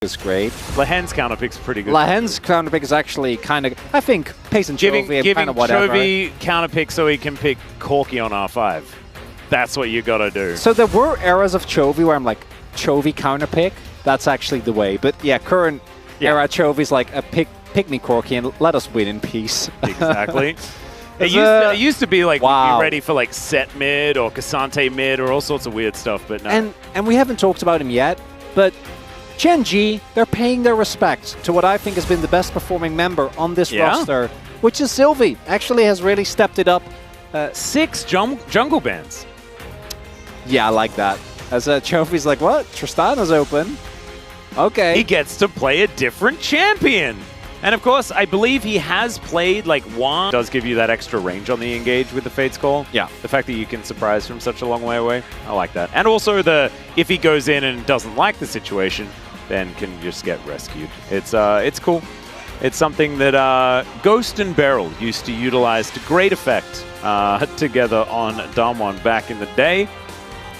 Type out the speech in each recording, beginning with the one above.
is great. Lahen's counterpick's pretty good. Lahen's counterpick is actually kind of, I think, Pace and Chovy kind of whatever. Chovy counterpick so he can pick Corky on R5. That's what you gotta do. So there were eras of Chovy where I'm like, Chovy counterpick, that's actually the way. But yeah, current era Chovy's like a pick me Corky and let us win in peace. Exactly. It used to be like, we'd be ready for like set mid or Cassante mid or all sorts of weird stuff, but no. And we haven't talked about him yet, but Gen.G, they're paying their respect to what I think has been the best performing member on this roster, which is Sylvie. Actually has really stepped it up. 6 jungle bans. Yeah, I like that. As Chovy's like, what? Tristana's open. Okay. He gets to play a different champion. And of course, I believe he has played like one. Does give you that extra range on the engage with the Fate's Call. Yeah. The fact that you can surprise from such a long way away. I like that. And also if he goes in and doesn't like the situation, then can just get rescued. It's cool. It's something that Ghost and Beryl used to utilize to great effect together on Damwon back in the day.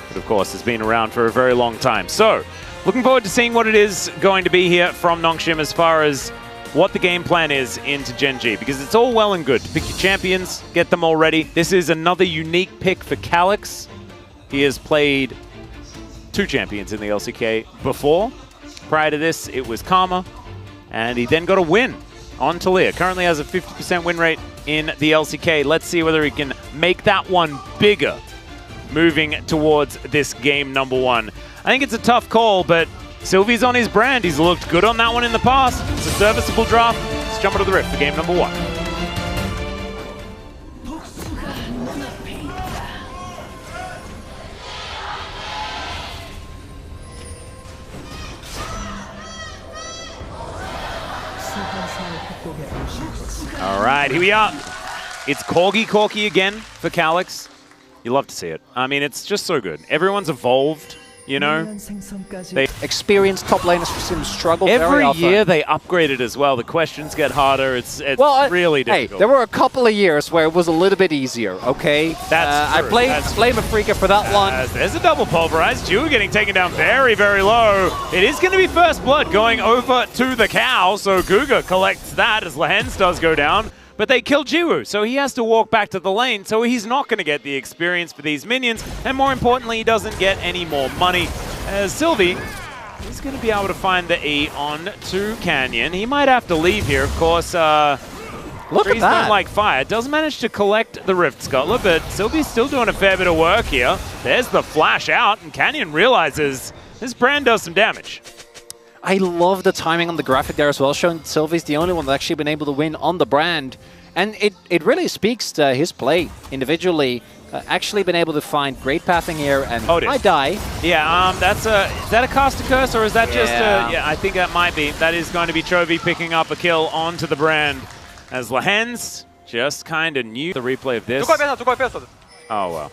But of course, has been around for a very long time. So, looking forward to seeing what it is going to be here from NongShim as far as what the game plan is into Gen.G, because it's all well and good to pick your champions, get them all ready. This is another unique pick for Calyx. He has played 2 champions in the LCK before. Prior to this, it was Karma, and he then got a win on Talia. Currently has a 50% win rate in the LCK. Let's see whether he can make that one bigger moving towards this game number 1. I think it's a tough call, but Sylvie's on his brand. He's looked good on that one in the past. It's a serviceable draft. Let's jump into the rift for game number 1. All right, here we are. It's Corgi again for Calyx. You love to see it. I mean, it's just so good. Everyone's evolved. You know, they experienced top laners seem to struggle very often. Every year they upgrade it as well. The questions get harder. It's really difficult. Hey, there were a couple of years where it was a little bit easier, okay? That's true. I blame Afrika for that one. There's a double pulverized. Jiwoo getting taken down very, very low. It is going to be first blood going over to the cow, so Guga collects that as Lahens does go down. But they kill Jiwoo, so he has to walk back to the lane, so he's not going to get the experience for these minions, and more importantly, he doesn't get any more money. As Sylvie is going to be able to find the E on to Canyon. He might have to leave here, of course. Look at that. Don't like fire. Does manage to collect the Rift Scuttler, but Sylvie's still doing a fair bit of work here. There's the flash out, and Canyon realizes this brand does some damage. I love the timing on the graphic there as well, showing Sylvie's the only one that's actually been able to win on the brand. And it really speaks to his play individually. Actually been able to find great pathing here, and I die. Yeah, is that a caster curse, or is that just yeah, I think that might be. That is going to be Chovy picking up a kill onto the brand. As Lahens just kind of knew the replay of this. Oh, well.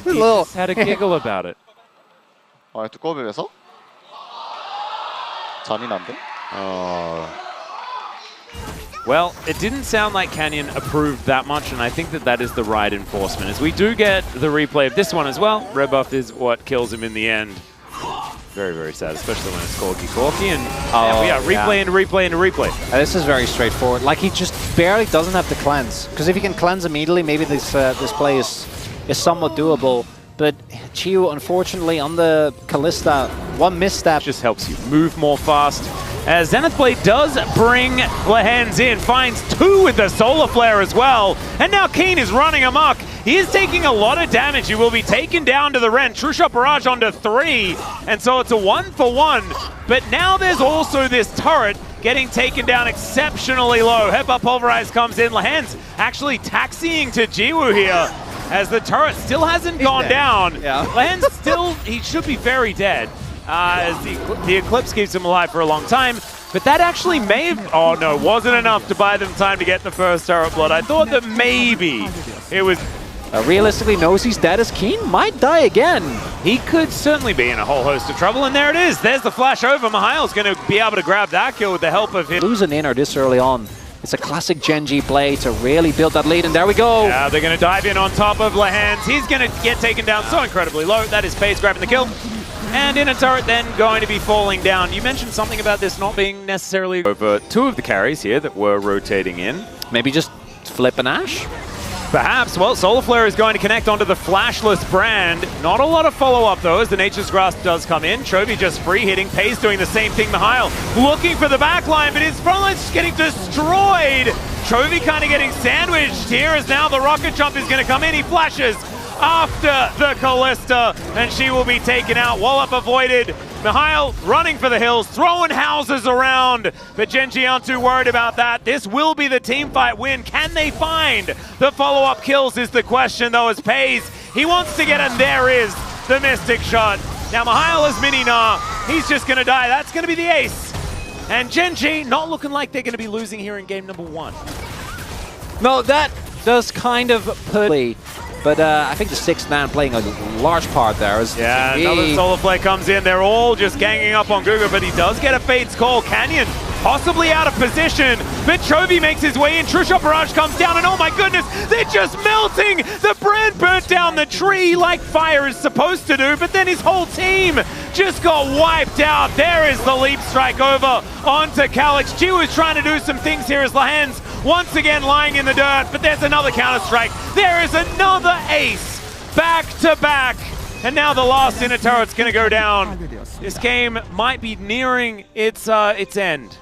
He just had a giggle about it. Oh. Well, it didn't sound like Canyon approved that much, and I think that is the right enforcement. As we do get the replay of this one as well, red buff is what kills him in the end. Very, very sad, especially when it's Corky. And we are replay into replay into replay. This is very straightforward. Like, he just barely doesn't have to cleanse. Because if he can cleanse immediately, maybe this play is somewhat doable. But Jiwoo, unfortunately, on the Kalista, one misstep. Just helps you move more fast. As Zenith Blade does bring Lahens in, finds 2 with the Solar Flare as well. And now Keen is running amok. He is taking a lot of damage. He will be taken down to the Ren. True Shot Barrage onto 3. And so it's a 1-for-1. But now there's also this turret getting taken down exceptionally low. Headbutt Pulverize comes in. Lahens actually taxiing to Jiwoo here, as the turret still hasn't gone down. Yeah. Lahens still, he should be very dead. As the Eclipse keeps him alive for a long time. But that actually may have, oh no, wasn't enough to buy them time to get the first turret blood. I thought that maybe it was. Realistically knows he's dead, as Keen might die again. He could certainly be in a whole host of trouble, and there it is. There's the flash over. Mihail's going to be able to grab that kill with the help of him. Losing inner this early on. It's a classic Gen.G play to really build that lead, and there we go. Yeah, they're going to dive in on top of Lahens. He's going to get taken down so incredibly low. That is Pace grabbing the kill. And in a turret then going to be falling down. You mentioned something about this not being necessarily over two of the carries here that were rotating in. Maybe just flip an Ashe? Perhaps. Well, Solar Flare is going to connect onto the flashless Brand. Not a lot of follow-up, though, as the Nature's Grasp does come in. Chovy just free-hitting. Pei's doing the same thing. Mihail looking for the backline, but his frontline's just getting destroyed. Chovy kind of getting sandwiched here as now the rocket jump is going to come in. He flashes after the Callista, and she will be taken out. Wallop avoided. Mihail running for the hills, throwing houses around, but Gen.G aren't too worried about that. This will be the team fight win. Can they find the follow-up kills is the question, though, as Pei's. He wants to get, and there is the Mystic Shot. Now Mihail is Mini-Na. He's just going to die. That's going to be the ace. And Gen.G not looking like they're going to be losing here in game number 1. No, that does kind of put... But I think the 6th man playing a large part there. Yeah, another Solar Flare comes in. They're all just ganging up on Guga, but he does get a Fate's Call. Canyon possibly out of position, but Chovy makes his way in. True Shot Barrage comes down, and oh my goodness, they're just melting! The Brand burnt down the tree like fire is supposed to do, but then his whole team just got wiped out. There is the Leap Strike over onto Calyx. Jiwoo is trying to do some things here as Lahens once again lying in the dirt, but there's another Counter-Strike. There is another ace, back to back. And now the last inner turret's going to go down. This game might be nearing its end.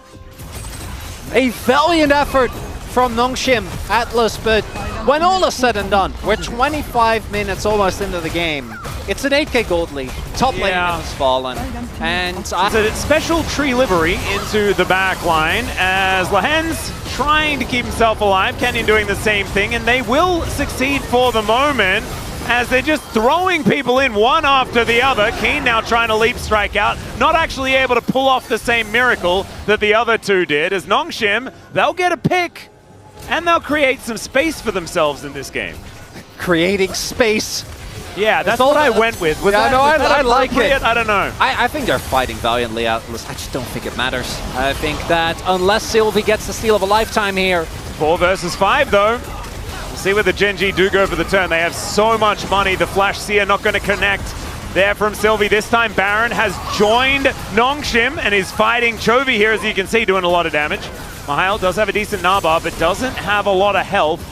A valiant effort from NongShim Atlas, but when all is said and done, we're 25 minutes almost into the game. It's an 8k gold lead. Top lane has fallen. And it's a special tree livery into the back line as Lahens trying to keep himself alive. Canyon doing the same thing, and they will succeed for the moment as they're just throwing people in one after the other. Keen now trying to Leap Strike out, not actually able to pull off the same miracle that the other two did. As NongShim, they'll get a pick, and they'll create some space for themselves in this game. Creating space. Yeah, that's what I went with. Was that, I like it. I don't know. I think they're fighting valiantly, Atlas. I just don't think it matters. I think that unless Sylvie gets the steal of a lifetime here. 4 versus 5, though. We'll see whether Gen.G do go for the turn. They have so much money. The Flash Seer not going to connect there from Sylvie. This time Baron has joined NongShim and is fighting Chovy here, as you can see, doing a lot of damage. Mihail does have a decent Naba, but doesn't have a lot of health.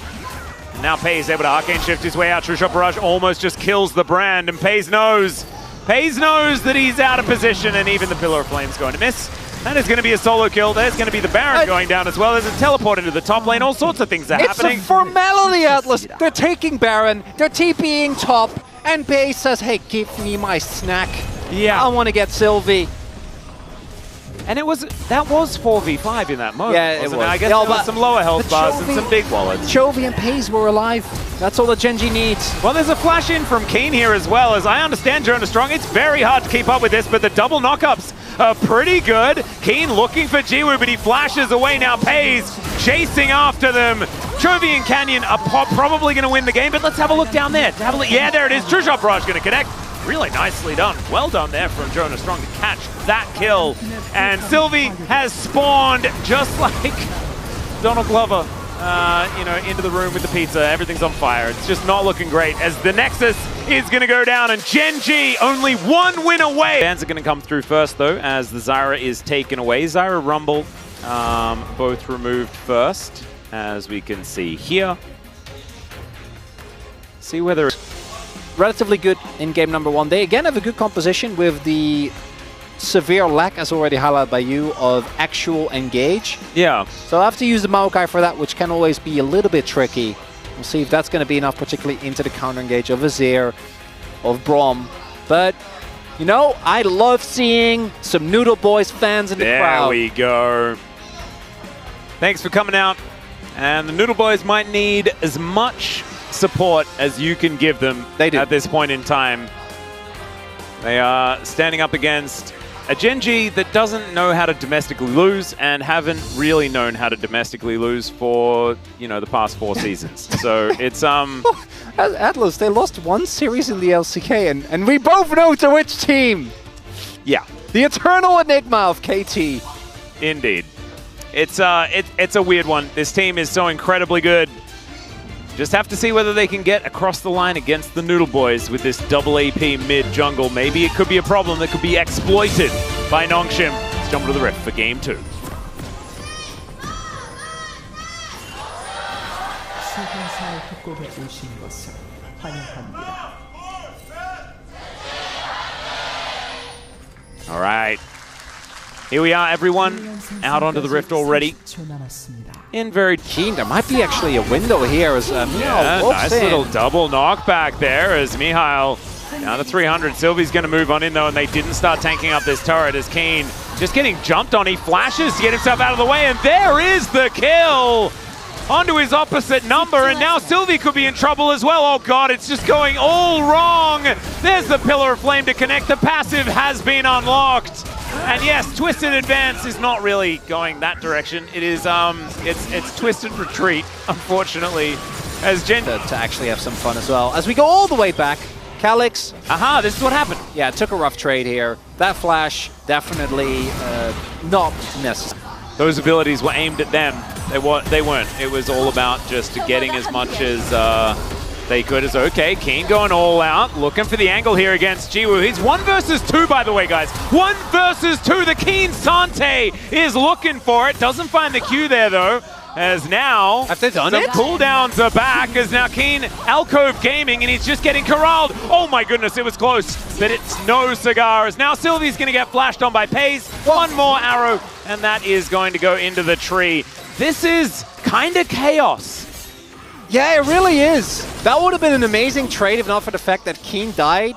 And now Pei is able to Arcane Shift his way out. True Shot Barrage almost just kills the Brand, and Pei knows that he's out of position, and even the Pillar of Flame's going to miss. That is going to be a solo kill. There's going to be the Baron going down as well. There's a teleport into the top lane. All sorts of things are happening. It's a formality, Atlas. They're taking Baron. They're TPing top. And Pei says, hey, give me my snack. Yeah. I want to get Sylvie. And that was 4v5 in that moment. Yeah, it was. I guess there was some lower health bars and some big wallets. Chovy and Pei were alive. That's all that Gen.G needs. Well, there's a flash in from Keen here as well. As I understand, Jonah Strong, it's very hard to keep up with this, but the double knockups are pretty good. Keen looking for Jiwoo, but he flashes away now. Pei's chasing after them. Chovy and Canyon are probably going to win the game, but let's have a look down there. Have a look. Yeah, there it is. True Shot Barrage going to connect. Really nicely done. Well done there from Jonah Strong to catch that kill. And Sylvie has spawned just like Donald Glover, into the room with the pizza. Everything's on fire. It's just not looking great as the Nexus is going to go down, and Gen.G only 1 win away. Fans are going to come through first, though, as the Zyra is taken away. Zyra Rumble both removed first, as we can see here. See whether... Relatively good in game number 1. They again have a good composition with the severe lack, as already highlighted by you, of actual engage. Yeah. So I have to use the Maokai for that, which can always be a little bit tricky. We'll see if that's going to be enough, particularly into the counter engage of Azir, of Braum. But, you know, I love seeing some Noodle Boys fans in the crowd. There we go. Thanks for coming out. And the Noodle Boys might need as much support as you can give them at this point in time. They are standing up against a Gen.G that doesn't know how to domestically lose and haven't really known how to domestically lose for, the past 4 seasons. So it's Atlas, they lost 1 series in the LCK, and we both know to which team. Yeah. The eternal enigma of KT. Indeed. It's a weird one. This team is so incredibly good. Just have to see whether they can get across the line against the Noodle Boys with this double AP mid jungle. Maybe it could be a problem that could be exploited by NongShim. Let's jump to the Rift for game 2. All right. Here we are, everyone, out onto the Rift already. In very keen. There might be actually a window here as nice little double knockback there as Mihail down to 300. Sylvie's going to move on in, though, and they didn't start tanking up this turret as Keen just getting jumped on. He flashes to get himself out of the way, and there is the kill onto his opposite number, and now Sylvie could be in trouble as well. Oh god, it's just going all wrong. There's the Pillar of Flame to connect. The passive has been unlocked. And yes, Twisted Advance is not really going that direction. It is, it's Twisted Retreat, unfortunately, as Gen to actually have some fun as well. As we go all the way back, Calix. Aha, this is what happened. Yeah, took a rough trade here. That flash, definitely not necessary. Those abilities were aimed at them. They weren't. It was all about just getting as much as they could. As okay, Keen going all out, looking for the angle here against Jiwoo. He's 1 versus 2, by the way, guys. 1 versus 2. The Keen Sante is looking for it. Doesn't find the Q there, though. As now, have they done some it? cooldowns are back as now Keen Alcove Gaming, and he's just getting corralled. Oh my goodness, it was close, but it's no cigar. As now Sylvie's going to get flashed on by Pace. One more arrow, and that is going to go into the tree. This is kind of chaos. Yeah, it really is. That would have been an amazing trade if not for the fact that Keen died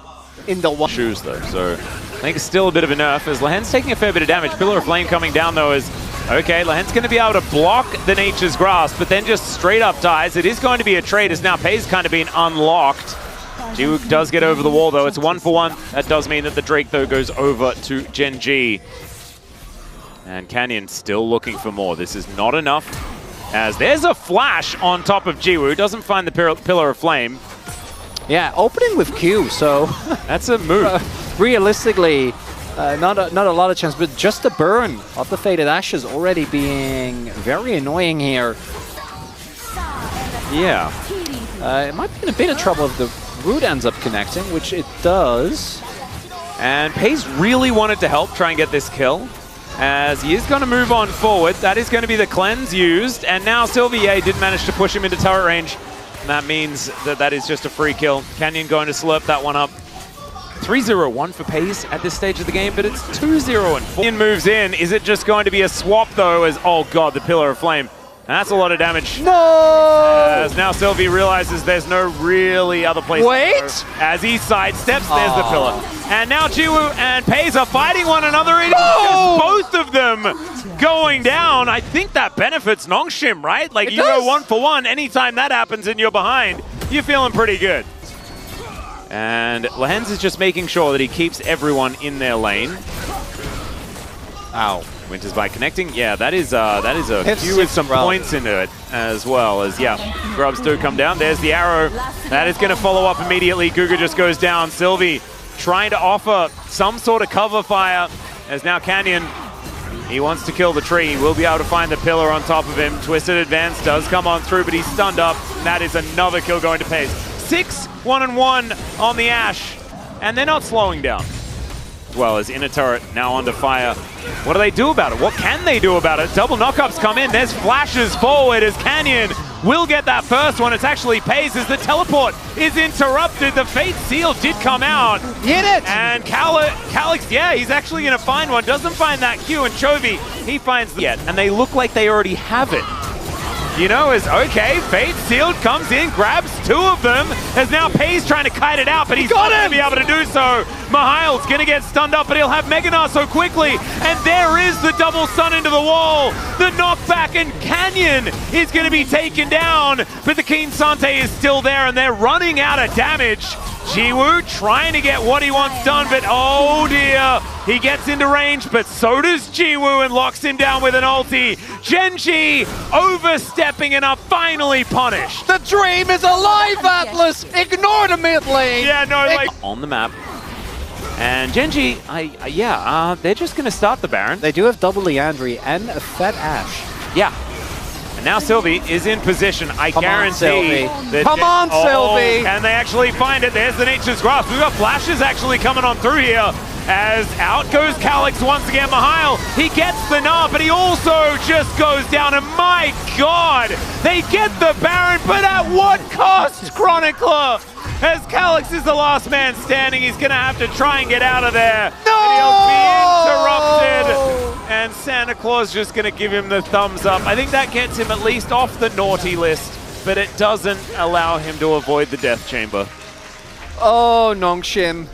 in the one. Shoes, though, so I think it's still a bit of a nerf as Lehen's taking a fair bit of damage. Pillar of Flame coming down, though, is okay. Lehen's going to be able to block the Nature's Grasp, but then just straight up dies. It is going to be a trade as now Pei's kind of been unlocked. Jiwoo does get over the wall, though. It's 1 for 1. That does mean that the Drake, though, goes over to Gen.G. And Canyon still looking for more. This is not enough, as there's a flash on top of Jiwoo. Doesn't find the Pillar of Flame. Yeah, opening with Q, so that's a move. Realistically, not a lot of chance, but just the burn of the Faded Ashes already being very annoying here. Yeah. It might be in a bit of trouble if the root ends up connecting, which it does. And Pace really wanted to help try and get this kill, as he is going to move on forward. That is going to be the cleanse used, and now Sylvie did manage to push him into turret range. And that means that that is just a free kill. Canyon going to slurp that one up. 3-0-1 for Pace at this stage of the game, but it's 2-0 and 4. Moves in. Is it just going to be a swap, though, as, oh god, the Pillar of Flame. And that's a lot of damage. No! As now Sylvie realizes there's no really other place Wait! to go. As he sidesteps, there's the Pillar. And now Jiwoo and Pace are fighting one another. It is both of them going down. I think that benefits NongShim, right? Like, you go 1 for 1. Anytime that happens and you're behind, you're feeling pretty good. And Lehens is just making sure that he keeps everyone in their lane. Ow. Winters by connecting. Yeah, that is a Q with some points into it as well as, yeah, grubs do come down. There's the arrow. That is going to follow up immediately. Guga just goes down. Sylvie trying to offer some sort of cover fire as now Canyon, he wants to kill the tree. He will be able to find the Pillar on top of him. Twisted Advance does come on through, but he's stunned up. That is another kill going to Pace. 6-1-1 on the Ashe, and they're not slowing down. As well as inner turret now under fire. What do they do about it? What can they do about it? Double knockups come in. There's flashes forward as Canyon will get that first one. It's actually Pace as the teleport is interrupted. The Fate Seal did come out. Hit it! And Calix, yeah, he's actually going to find one. Doesn't find that Q, and Chovy, he finds the yet. And they look like they already have it. You know, as okay, Fate Sealed comes in, grabs 2 of them, as now Pace trying to kite it out, but he's not going to be able to do so. Mihail's going to get stunned up, but he'll have Meganar so quickly, and there is the double stun into the wall. The knockback, and Canyon is going to be taken down, but the Keen Sante is still there, and they're running out of damage. Jiwoo trying to get what he wants done, but oh dear, he gets into range, but so does Jiwoo and locks him down with an ulti. Gen.G overstepping and are finally punished. The dream is alive, Atlas! Ignore the mid lane! Yeah, no, like on the map. And Gen.G, they're just going to start the Baron. They do have double Leandri and a fat Ashe. Yeah. And now Sylvie is in position. I guarantee that. Come on, Sylvie! And they actually find it. There's the Nature's Grasp. We've got flashes actually coming on through here. As out goes Calyx once again. Mihail, he gets the nub, but he also just goes down. And my God, they get the Baron, but at what cost, Chronicler? As Calyx is the last man standing, he's going to have to try and get out of there. No! And he'll be interrupted. And Santa Claus just going to give him the thumbs up. I think that gets him at least off the naughty list, but it doesn't allow him to avoid the death chamber. Oh, NongShim.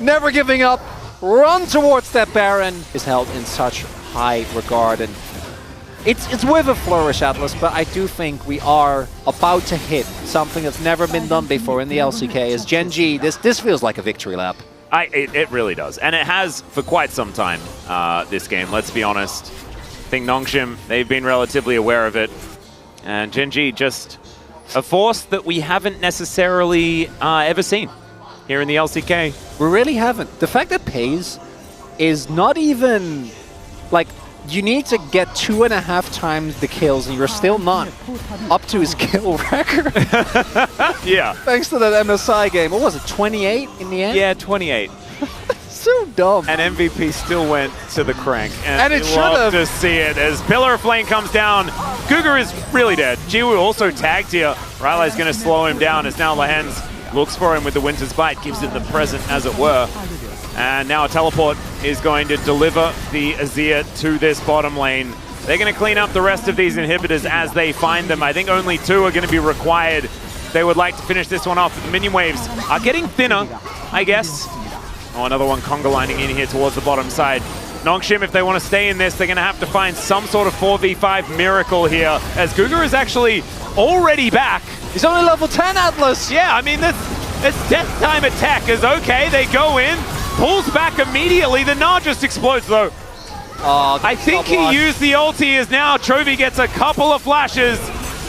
Never giving up, run towards that Baron, is held in such high regard. And it's with a flourish, Atlas, but I do think we are about to hit something that's never been done before in the LCK. As Gen.G, this feels like a victory lap. It really does, and it has for quite some time, this game, let's be honest. I think NongShim, they've been relatively aware of it, and Gen.G just a force that we haven't necessarily ever seen here in the LCK. We really haven't. The fact that Pays is not even, like, you need to get 2.5 times the kills and you're still not up to his kill record. Yeah. Thanks to that MSI game. What was it, 28 in the end? Yeah, 28. So dumb. And MVP still went to the crank. And it should have. To see it as Pillar of Flame comes down. Guga is really dead. Jiwoo also tagged here. Riley's going to slow him down as now Lehens looks for him with the Winter's Bite, gives it the present as it were. And now a teleport is going to deliver the Azir to this bottom lane. They're going to clean up the rest of these inhibitors as they find them. I think only 2 are going to be required. They would like to finish this one off, but the minion waves are getting thinner, I guess. Oh, another one conga lining in here towards the bottom side. NongShim, if they want to stay in this, they're going to have to find some sort of 4v5 miracle here, as Guga is actually already back. He's only level 10, Atlas! Yeah, I mean, this death time attack is okay. They go in, pulls back immediately. The Gnar just explodes, though. Oh, I think he used the ulti as now Chovy gets a couple of flashes,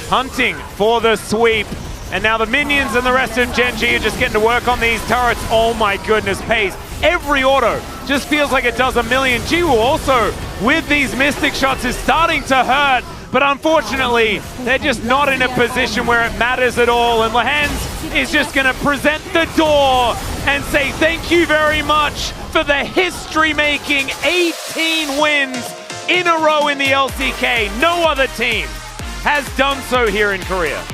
hunting for the sweep. And now the minions and the rest of Gen.G are just getting to work on these turrets. Oh my goodness, Pays. Every auto just feels like it does a million. Jiwoo also, with these Mystic shots, is starting to hurt. But unfortunately, they're just not in a position where it matters at all. And Lehens is just going to present the door and say thank you very much for the history-making 18 wins in a row in the LCK. No other team has done so here in Korea.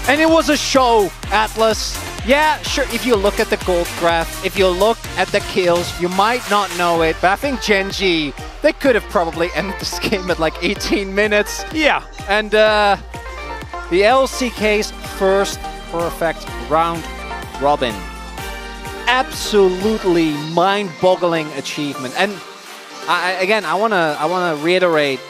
And it was a show, Atlas. Yeah, sure, if you look at the gold graph, if you look at the kills, you might not know it, but I think Gen.G, they could have probably ended this game at like 18 minutes. Yeah. And the LCK's first perfect round robin. Absolutely mind-boggling achievement. And again, I wanna reiterate